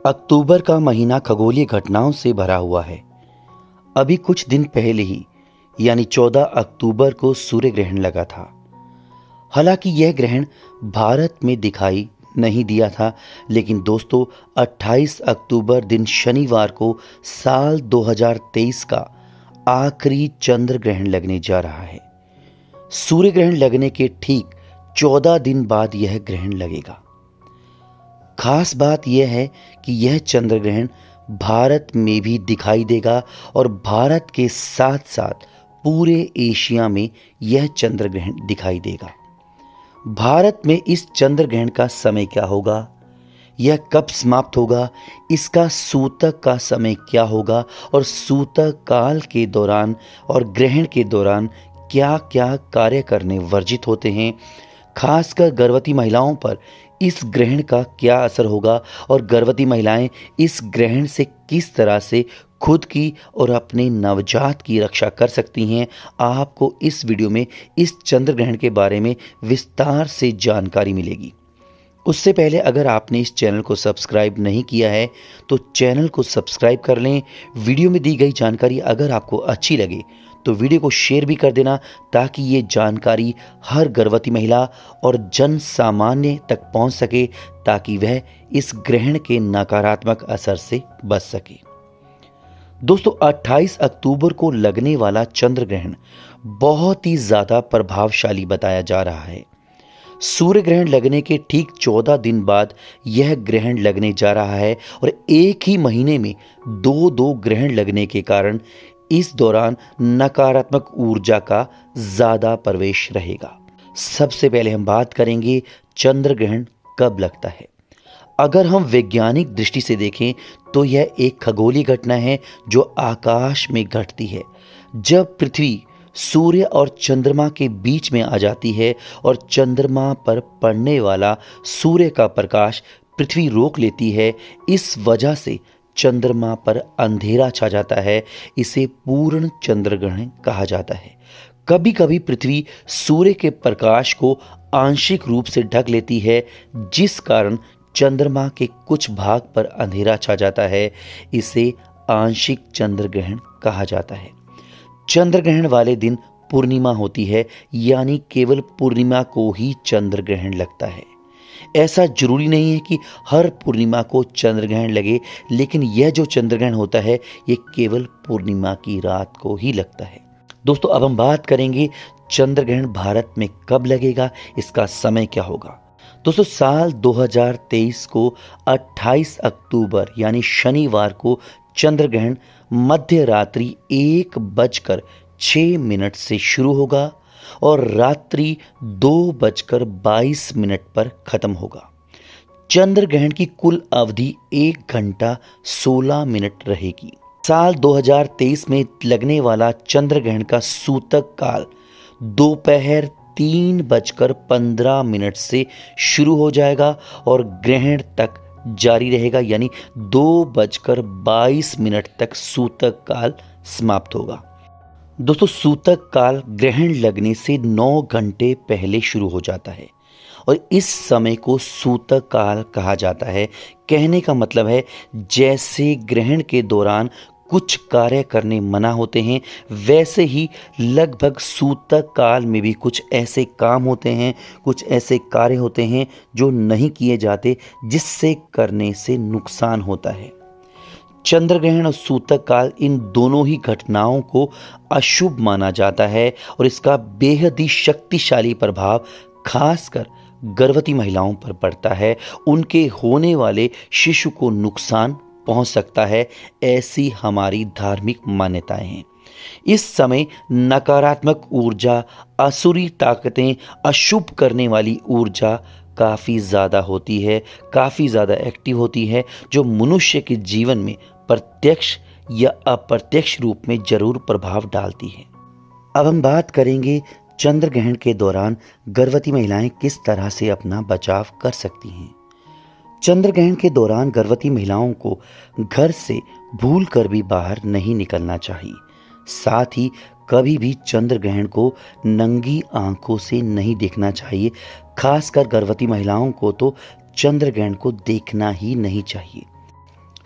अक्टूबर का महीना खगोलीय घटनाओं से भरा हुआ है। अभी कुछ दिन पहले ही यानी 14 अक्टूबर को सूर्य ग्रहण लगा था। हालांकि यह ग्रहण भारत में दिखाई नहीं दिया था, लेकिन दोस्तों 28 अक्टूबर दिन शनिवार को साल 2023 का आखिरी चंद्र ग्रहण लगने जा रहा है। सूर्य ग्रहण लगने के ठीक 14 दिन बाद यह ग्रहण लगेगा। खास बात यह है कि यह चंद्र ग्रहण भारत में भी दिखाई देगा और भारत के साथ साथ पूरे एशिया में यह चंद्र ग्रहण दिखाई देगा। भारत में इस चंद्र ग्रहण का समय क्या होगा, यह कब समाप्त होगा, इसका सूतक का समय क्या होगा और सूतक काल के दौरान और ग्रहण के दौरान क्या क्या कार्य करने वर्जित होते हैं, खासकर गर्भवती महिलाओं पर इस ग्रहण का क्या असर होगा और गर्भवती महिलाएं इस ग्रहण से किस तरह से खुद की और अपने नवजात की रक्षा कर सकती हैं। आपको इस वीडियो में इस चंद्र ग्रहण के बारे में विस्तार से जानकारी मिलेगी। उससे पहले अगर आपने इस चैनल को सब्सक्राइब नहीं किया है तो चैनल को सब्सक्राइब कर लें। वीडियो में दी गई जानकारी अगर आपको अच्छी लगे तो वीडियो को शेयर भी कर देना, ताकि ये जानकारी हर गर्भवती महिला और जन सामान्य तक पहुंच सके, ताकि वह इस ग्रहण के नकारात्मक असर से बच सके। दोस्तों 28 अक्टूबर को लगने वाला चंद्र ग्रहण बहुत ही ज़्यादा प्रभावशाली बताया जा रहा है। सूर्य ग्रहण लगने के ठीक 14 दिन बाद यह ग्रहण लगने जा रहा है और एक ही महीने में दो ग्रहण लगने के कारण इस दौरान नकारात्मक ऊर्जा का ज़्यादा प्रवेश रहेगा। सबसे पहले हम बात करेंगे चंद्र ग्रहण कब लगता है। अगर हम वैज्ञानिक दृष्टि से देखें तो यह एक खगोलीय घटना है जो आकाश में घटती है। जब पृथ्वी सूर्य और चंद्रमा के बीच में आ जाती है और चंद्रमा पर पड़ने वाला सूर्य का प्रकाश पृथ्वी रोक लेती है, इस वजह से चंद्रमा पर अंधेरा छा जाता है। इसे पूर्ण चंद्र ग्रहण कहा जाता है। कभी कभी पृथ्वी सूर्य के प्रकाश को आंशिक रूप से ढक लेती है, जिस कारण चंद्रमा के कुछ भाग पर अंधेरा छा जाता है। इसे आंशिक चंद्र ग्रहण कहा जाता है। चंद्र ग्रहण वाले दिन पूर्णिमा होती है, यानी केवल पूर्णिमा को ही चंद्र ग्रहण लगता है। ऐसा जरूरी नहीं है कि हर पूर्णिमा को चंद्र ग्रहण लगे, लेकिन यह जो चंद्र ग्रहण होता है ये केवल पूर्णिमा की रात को ही लगता है। दोस्तों अब हम बात करेंगे चंद्र ग्रहण भारत में कब लगेगा, इसका समय क्या होगा। दोस्तों साल 2023 को 28 अक्टूबर यानी शनिवार को चंद्र ग्रहण मध्य रात्रि 1:06 से शुरू होगा और रात्रि 2:22 पर खत्म होगा। चंद्र ग्रहण की कुल अवधि 1 घंटा 16 मिनट रहेगी। साल 2023 में लगने वाला चंद्र ग्रहण का सूतक काल दोपहर 3:15 से शुरू हो जाएगा और ग्रहण तक जारी रहेगा, यानी 2:22 तक सूतक काल समाप्त होगा। दोस्तों सूतक काल ग्रहण लगने से 9 घंटे पहले शुरू हो जाता है और इस समय को सूतक काल कहा जाता है। कहने का मतलब है जैसे ग्रहण के दौरान कुछ कार्य करने मना होते हैं, वैसे ही लगभग सूतक काल में भी कुछ ऐसे काम होते हैं, कुछ ऐसे कार्य होते हैं जो नहीं किए जाते, जिससे करने से नुकसान होता है। चंद्र ग्रहण और सूतक काल इन दोनों ही घटनाओं को अशुभ माना जाता है और इसका बेहद ही शक्तिशाली प्रभाव खासकर गर्भवती महिलाओं पर पड़ता है। उनके होने वाले शिशु को नुकसान पहुंच सकता है, ऐसी हमारी धार्मिक मान्यताएं हैं। इस समय नकारात्मक ऊर्जा, असुरी ताकतें, अशुभ करने वाली ऊर्जा काफ़ी ज़्यादा होती है, काफ़ी ज़्यादा एक्टिव होती है, जो मनुष्य के जीवन में प्रत्यक्ष या अप्रत्यक्ष रूप में जरूर प्रभाव डालती है। अब हम बात करेंगे चंद्र ग्रहण के दौरान गर्भवती महिलाएं किस तरह से अपना बचाव कर सकती हैं। चंद्र ग्रहण के दौरान गर्भवती महिलाओं को घर से भूल कर भी बाहर नहीं निकलना चाहिए। साथ ही कभी भी चंद्र ग्रहण को नंगी आंखों से नहीं देखना चाहिए। खासकर गर्भवती महिलाओं को तो चंद्र ग्रहण को देखना ही नहीं चाहिए।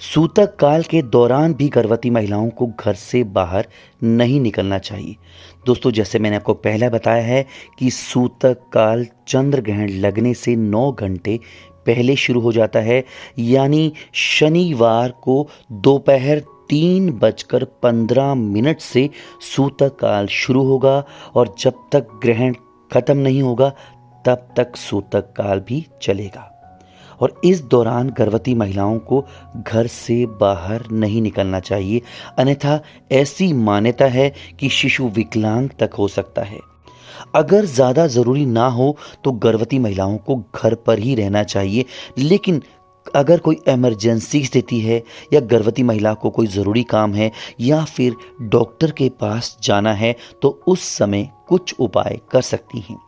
सूतक काल के दौरान भी गर्भवती महिलाओं को घर से बाहर नहीं निकलना चाहिए। दोस्तों, जैसे मैंने आपको पहले बताया है कि सूतक काल चंद्र ग्रहण लगने से 9 घंटे पहले शुरू हो जाता है, यानी शनिवार को दोपहर 3:15 से सूतक काल शुरू होगा और जब तक ग्रहण खत्म नहीं होगा तब तक सूतक काल भी चलेगा। और इस दौरान गर्भवती महिलाओं को घर से बाहर नहीं निकलना चाहिए, अन्यथा ऐसी मान्यता है कि शिशु विकलांग तक हो सकता है। अगर ज़्यादा ज़रूरी ना हो तो गर्भवती महिलाओं को घर पर ही रहना चाहिए, लेकिन अगर कोई इमरजेंसी स्थिति है या गर्भवती महिला को कोई ज़रूरी काम है या फिर डॉक्टर के पास जाना है तो उस समय कुछ उपाय कर सकती हैं।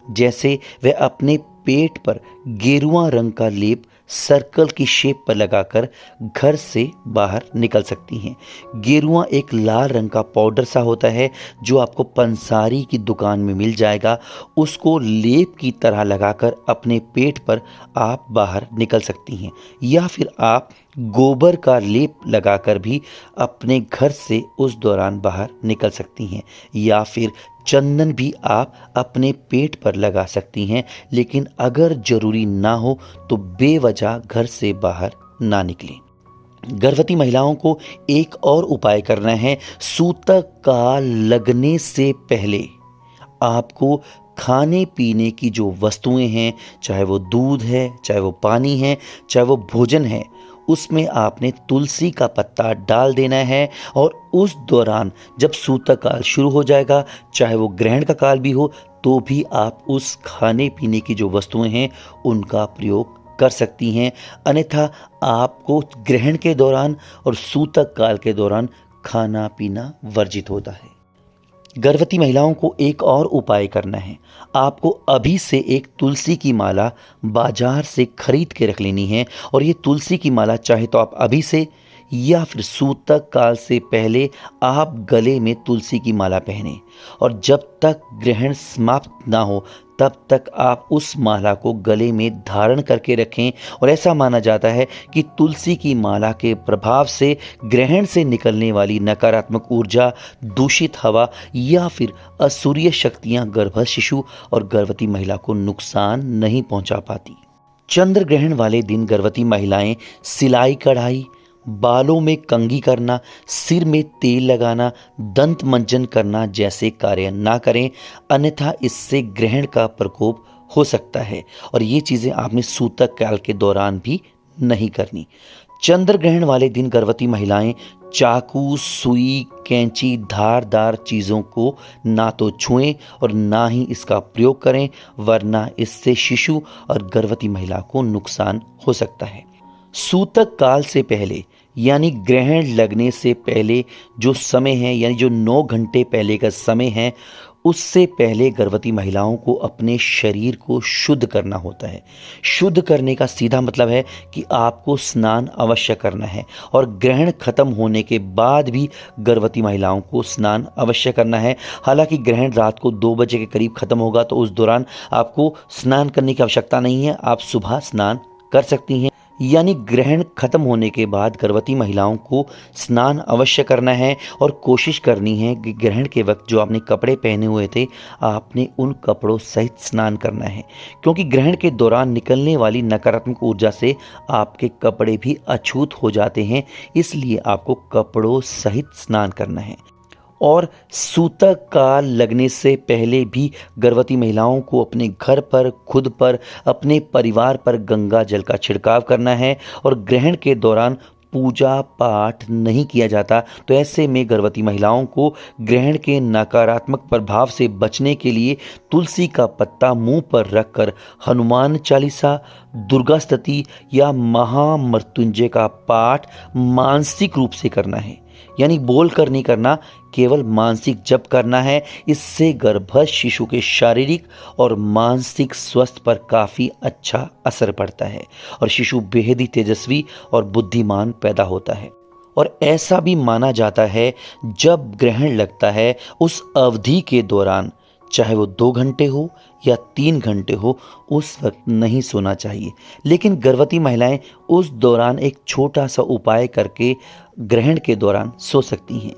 जैसे वे अपने पेट पर गेरुआ रंग का लेप सर्कल की शेप पर लगाकर घर से बाहर निकल सकती हैं। गेरुआ एक लाल रंग का पाउडर सा होता है जो आपको पंसारी की दुकान में मिल जाएगा। उसको लेप की तरह लगाकर अपने पेट पर आप बाहर निकल सकती हैं, या फिर आप गोबर का लेप लगाकर भी अपने घर से उस दौरान बाहर निकल सकती हैं, या फिर चंदन भी आप अपने पेट पर लगा सकती हैं। लेकिन अगर जरूरी ना हो तो बेवजह घर से बाहर ना निकलें। गर्भवती महिलाओं को एक और उपाय करना है। सूतक काल लगने से पहले आपको खाने पीने की जो वस्तुएं हैं, चाहे वो दूध है, चाहे वो पानी है, चाहे वो भोजन है, उसमें आपने तुलसी का पत्ता डाल देना है। और उस दौरान जब सूतक काल शुरू हो जाएगा, चाहे वो ग्रहण का काल भी हो, तो भी आप उस खाने पीने की जो वस्तुएं हैं उनका प्रयोग कर सकती हैं। अन्यथा आपको ग्रहण के दौरान और सूतक काल के दौरान खाना पीना वर्जित होता है। गर्भवती महिलाओं को एक और उपाय करना है। आपको अभी से एक तुलसी की माला बाजार से खरीद के रख लेनी है, और ये तुलसी की माला चाहे तो आप अभी से या फिर सूतक काल से पहले आप गले में तुलसी की माला पहने, और जब तक ग्रहण समाप्त ना हो तब तक आप उस माला को गले में धारण करके रखें। और ऐसा माना जाता है कि तुलसी की माला के प्रभाव से ग्रहण से निकलने वाली नकारात्मक ऊर्जा, दूषित हवा या फिर असुरीय शक्तियां गर्भस्थ शिशु और गर्भवती महिला को नुकसान नहीं पहुंचा पाती। चंद्र ग्रहण वाले दिन गर्भवती महिलाएं सिलाई कढ़ाई, बालों में कंघी करना, सिर में तेल लगाना, दंत मंजन करना जैसे कार्य ना करें, अन्यथा इससे ग्रहण का प्रकोप हो सकता है। और ये चीज़ें आपने सूतक काल के दौरान भी नहीं करनी। चंद्र ग्रहण वाले दिन गर्भवती महिलाएं चाकू, सुई, कैंची, धारदार चीज़ों को ना तो छुएं और ना ही इसका प्रयोग करें, वरना इससे शिशु और गर्भवती महिला को नुकसान हो सकता है। सूतक काल से पहले यानी ग्रहण लगने से पहले जो समय है, यानी जो 9 घंटे पहले का समय है, उससे पहले गर्भवती महिलाओं को अपने शरीर को शुद्ध करना होता है। शुद्ध करने का सीधा मतलब है कि आपको स्नान अवश्य करना है, और ग्रहण खत्म होने के बाद भी गर्भवती महिलाओं को स्नान अवश्य करना है। हालांकि ग्रहण रात को 2 बजे के करीब खत्म होगा, तो उस दौरान आपको स्नान करने की आवश्यकता नहीं है, आप सुबह स्नान कर सकती हैं। यानी ग्रहण खत्म होने के बाद गर्भवती महिलाओं को स्नान अवश्य करना है, और कोशिश करनी है कि ग्रहण के वक्त जो आपने कपड़े पहने हुए थे आपने उन कपड़ों सहित स्नान करना है, क्योंकि ग्रहण के दौरान निकलने वाली नकारात्मक ऊर्जा से आपके कपड़े भी अछूत हो जाते हैं, इसलिए आपको कपड़ों सहित स्नान करना है। और सूतक काल लगने से पहले भी गर्भवती महिलाओं को अपने घर पर, खुद पर, अपने परिवार पर गंगा जल का छिड़काव करना है। और ग्रहण के दौरान पूजा पाठ नहीं किया जाता, तो ऐसे में गर्भवती महिलाओं को ग्रहण के नकारात्मक प्रभाव से बचने के लिए तुलसी का पत्ता मुंह पर रखकर हनुमान चालीसा, दुर्गा स्तुति या महामृत्युंजय का पाठ मानसिक रूप से करना है, यानी बोल कर नहीं करना, केवल मानसिक जप करना है। इससे गर्भस्थ शिशु के शारीरिक और मानसिक स्वास्थ्य पर काफ़ी अच्छा असर पड़ता है और शिशु बेहद ही तेजस्वी और बुद्धिमान पैदा होता है। और ऐसा भी माना जाता है जब ग्रहण लगता है उस अवधि के दौरान चाहे वो 2 घंटे हो या 3 घंटे हो, उस वक्त नहीं सोना चाहिए। लेकिन गर्भवती महिलाएं उस दौरान एक छोटा सा उपाय करके ग्रहण के दौरान सो सकती हैं।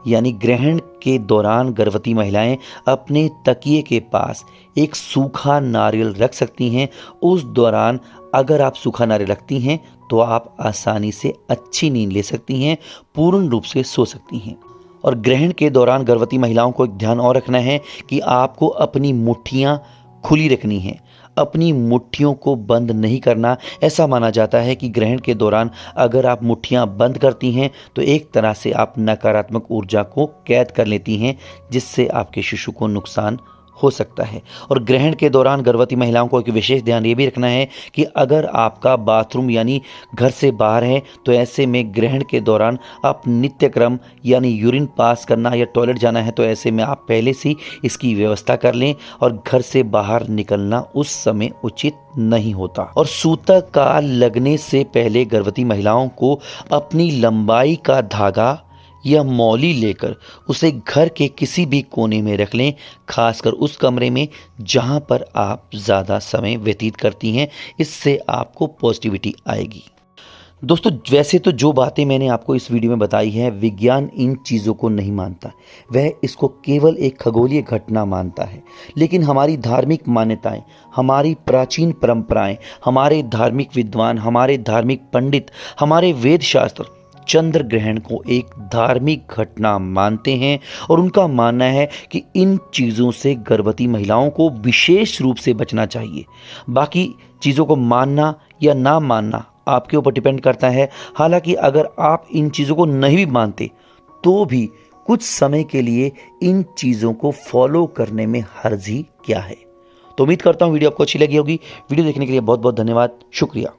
यानी ग्रहण के दौरान गर्भवती महिलाएं अपने तकिए के पास एक सूखा नारियल रख सकती हैं। उस दौरान अगर आप सूखा नारियल रखती हैं तो आप आसानी से अच्छी नींद ले सकती हैं, पूर्ण रूप से सो सकती हैं। और ग्रहण के दौरान गर्भवती महिलाओं को एक ध्यान और रखना है कि आपको अपनी मुट्ठियां खुली रखनी हैं, अपनी मुट्ठियों को बंद नहीं करना। ऐसा माना जाता है कि ग्रहण के दौरान अगर आप मुट्ठियां बंद करती हैं तो एक तरह से आप नकारात्मक ऊर्जा को कैद कर लेती हैं, जिससे आपके शिशु को नुकसान हो सकता है। और ग्रहण के दौरान गर्भवती महिलाओं को एक विशेष ध्यान ये भी रखना है कि अगर आपका बाथरूम यानी घर से बाहर है तो ऐसे में ग्रहण के दौरान आप नित्यक्रम यानी यूरिन पास करना या टॉयलेट जाना है तो ऐसे में आप पहले से इसकी व्यवस्था कर लें और घर से बाहर निकलना उस समय उचित नहीं होता। और सूतक का लगने से पहले गर्भवती महिलाओं को अपनी लंबाई का धागा या मौली लेकर उसे घर के किसी भी कोने में रख लें, खासकर उस कमरे में जहां पर आप ज़्यादा समय व्यतीत करती हैं। इससे आपको पॉजिटिविटी आएगी। दोस्तों, वैसे तो जो बातें मैंने आपको इस वीडियो में बताई हैं, विज्ञान इन चीज़ों को नहीं मानता, वह इसको केवल एक खगोलीय घटना मानता है। लेकिन हमारी धार्मिक मान्यताएं, हमारी प्राचीन परंपराएं, हमारे धार्मिक विद्वान, हमारे धार्मिक पंडित, हमारे वेद शास्त्र चंद्र ग्रहण को एक धार्मिक घटना मानते हैं और उनका मानना है कि इन चीज़ों से गर्भवती महिलाओं को विशेष रूप से बचना चाहिए। बाकी चीज़ों को मानना या ना मानना आपके ऊपर डिपेंड करता है। हालांकि अगर आप इन चीज़ों को नहीं भी मानते तो भी कुछ समय के लिए इन चीज़ों को फॉलो करने में हर्ज ही क्या है। तो उम्मीद करता हूँ वीडियो आपको अच्छी लगी होगी। वीडियो देखने के लिए बहुत बहुत धन्यवाद, शुक्रिया।